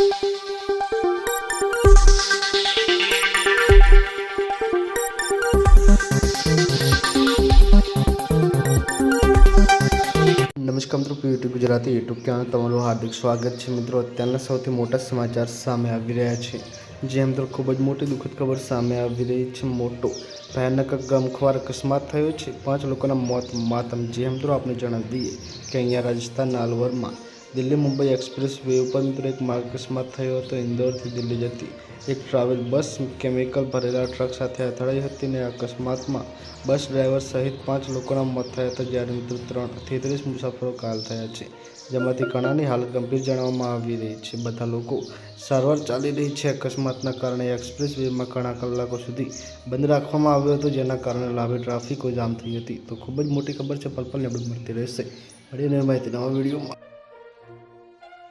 નમસ્કાર મિત્રો, પીયુટી Gujarati YouTube channel તમારું હાર્દિક સ્વાગત છે। મિત્રો, અત્યારના સૌથી મોટા સમાચાર સામે આવી રહ્યા છે। જે મિત્રો ખૂબ જ મોટી દુઃખદ ખબર સામે આવી રહી છે। મોટો ભયાનક ગમખ્વાર અકસ્માત થયો છે। 5 લોકોના મોત માતમ। જે મિત્રો આપણે જણાવી દઈએ કે અહીંયા રાજસ્થાનના અલવરમાં દિલ્હી મુંબઈ એક્સપ્રેસ વે ઉપર મિત્રો એક માર્ગ અકસ્માત થયો હતો। ઇન્દોરથી દિલ્હી જતી એક ટ્રાવેલ બસ કેમિકલ ભરેલા ટ્રક સાથે અથડાઈ હતી અને અકસ્માતમાં બસ ડ્રાઈવર સહિત 5 લોકોના મોત થયા હતા, જ્યારે મિત્રો 33 મુસાફરો ઘાયલ થયા છે, જેમાંથી ઘણાની હાલત ગંભીર જણાવવામાં આવી રહી છે। બધા લોકો સારવાર ચાલી રહી છે। અકસ્માતના કારણે એક્સપ્રેસ વેમાં ઘણા કલાકો સુધી બંધ રાખવામાં આવ્યો હતો, જેના કારણે લાંબી ટ્રાફિકો જામ થઈ હતી। તો ખૂબ જ મોટી ખબર છે, પલ પલની અપડેટ મળતી રહેશે। મળીને માહિતી નવા વિડીયોમાં।